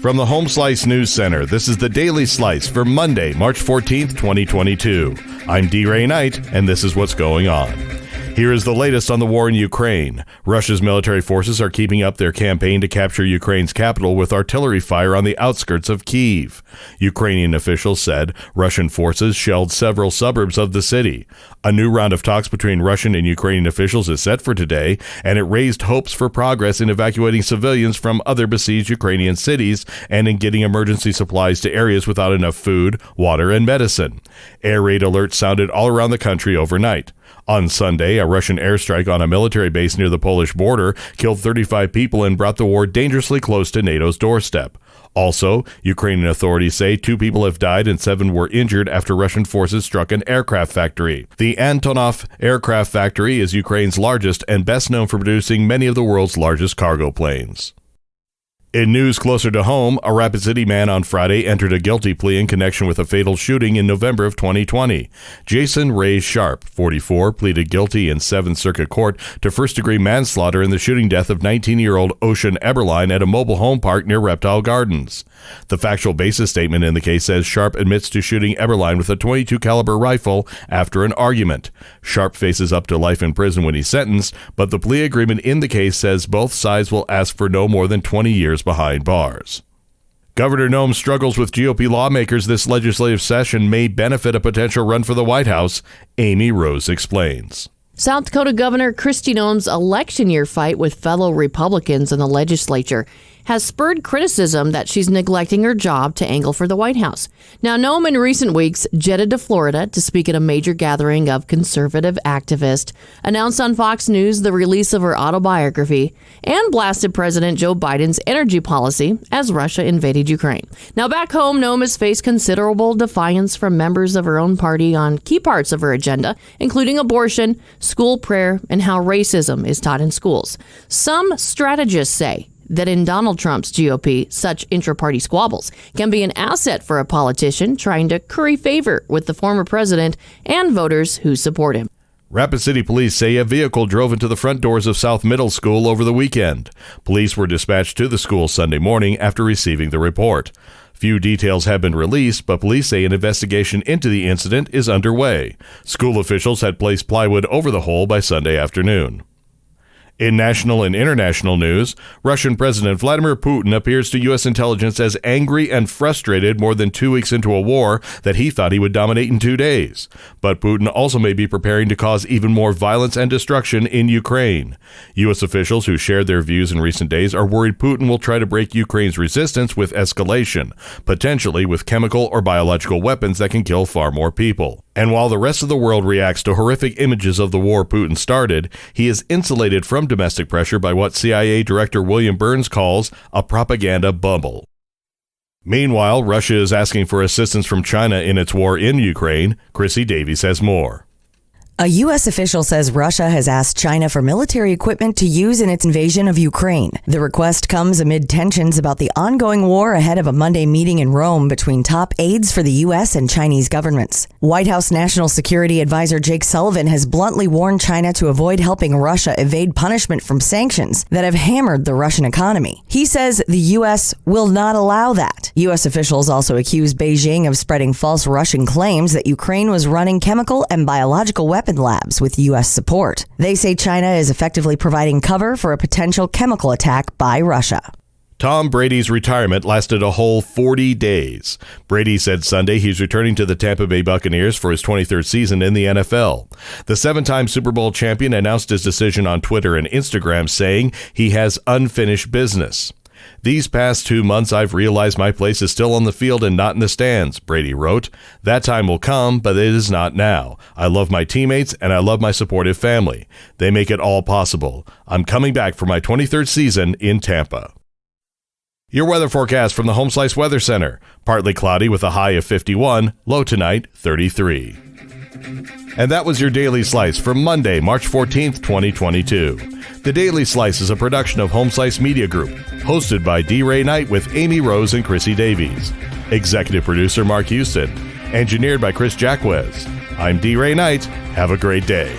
From the Home Slice News Center, this is the Daily Slice for Monday, March 14th, 2022. I'm D-Ray Knight, and this is what's going on. Here is the latest on the war in Ukraine. Russia's military forces are keeping up their campaign to capture Ukraine's capital with artillery fire on the outskirts of Kyiv. Ukrainian officials said Russian forces shelled several suburbs of the city. A new round of talks between Russian and Ukrainian officials is set for today, and it raised hopes for progress in evacuating civilians from other besieged Ukrainian cities and in getting emergency supplies to areas without enough food, water, and medicine. Air raid alerts sounded all around the country overnight. On Sunday, a Russian airstrike on a military base near the Polish border killed 35 people and brought the war dangerously close to NATO's doorstep. Also, Ukrainian authorities say 2 people have died and 7 were injured after Russian forces struck an aircraft factory. The Antonov aircraft factory is Ukraine's largest and best known for producing many of the world's largest cargo planes. In news closer to home, a Rapid City man on Friday entered a guilty plea in connection with a fatal shooting in November of 2020. Jason Ray Sharp, 44, pleaded guilty in 7th Circuit Court to first-degree manslaughter in the shooting death of 19-year-old Ocean Eberline at a mobile home park near Reptile Gardens. The factual basis statement in the case says Sharp admits to shooting Eberline with a .22 caliber rifle after an argument. Sharp faces up to life in prison when he's sentenced, but the plea agreement in the case says both sides will ask for no more than 20 years behind bars. Governor Noem struggles with GOP lawmakers this legislative session may benefit a potential run for the White House. Amy Rose explains. South Dakota Governor Kristi Noem's election year fight with fellow Republicans in the legislature has spurred criticism that she's neglecting her job to angle for the White House. Now, Noem in recent weeks jetted to Florida to speak at a major gathering of conservative activists, announced on Fox News the release of her autobiography, and blasted President Joe Biden's energy policy as Russia invaded Ukraine. Now, back home, Noem has faced considerable defiance from members of her own party on key parts of her agenda, including abortion, school prayer, and how racism is taught in schools. Some strategists say that in Donald Trump's GOP, such intra-party squabbles can be an asset for a politician trying to curry favor with the former president and voters who support him. Rapid City police say a vehicle drove into the front doors of South Middle School over the weekend. Police were dispatched to the school Sunday morning after receiving the report. Few details have been released, but police say an investigation into the incident is underway. School officials had placed plywood over the hole by Sunday afternoon. In national and international news, Russian President Vladimir Putin appears to U.S. intelligence as angry and frustrated more than 2 weeks into a war that he thought he would dominate in 2 days. But Putin also may be preparing to cause even more violence and destruction in Ukraine. U.S. officials who shared their views in recent days are worried Putin will try to break Ukraine's resistance with escalation, potentially with chemical or biological weapons that can kill far more people. And while the rest of the world reacts to horrific images of the war Putin started, he is insulated from domestic pressure by what CIA Director William Burns calls a propaganda bubble. Meanwhile, Russia is asking for assistance from China in its war in Ukraine. Chrissy Davies has more. A U.S. official says Russia has asked China for military equipment to use in its invasion of Ukraine. The request comes amid tensions about the ongoing war ahead of a Monday meeting in Rome between top aides for the U.S. and Chinese governments. White House National Security Advisor Jake Sullivan has bluntly warned China to avoid helping Russia evade punishment from sanctions that have hammered the Russian economy. He says the U.S. will not allow that. U.S. officials also accuse Beijing of spreading false Russian claims that Ukraine was running chemical and biological weapons labs with U.S. support. They say China is effectively providing cover for a potential chemical attack by Russia. Tom Brady's retirement lasted a whole 40 days. Brady said Sunday he's returning to the Tampa Bay Buccaneers for his 23rd season in the NFL. The 7-time Super Bowl champion announced his decision on Twitter and Instagram, saying he has unfinished business. "These past 2 months, I've realized my place is still on the field and not in the stands," Brady wrote. "That time will come, but it is not now. I love my teammates and I love my supportive family. They make it all possible. I'm coming back for my 23rd season in Tampa." Your weather forecast from the Home Slice Weather Center. Partly cloudy with a high of 51, low tonight 33. And that was your Daily Slice for Monday, March 14th, 2022. The Daily Slice is a production of Home Slice Media Group, hosted by D-Ray Knight with Amy Rose and Chrissy Davies. Executive producer Mark Houston. Engineered by Chris Jacquez. I'm D-Ray Knight. Have a great day.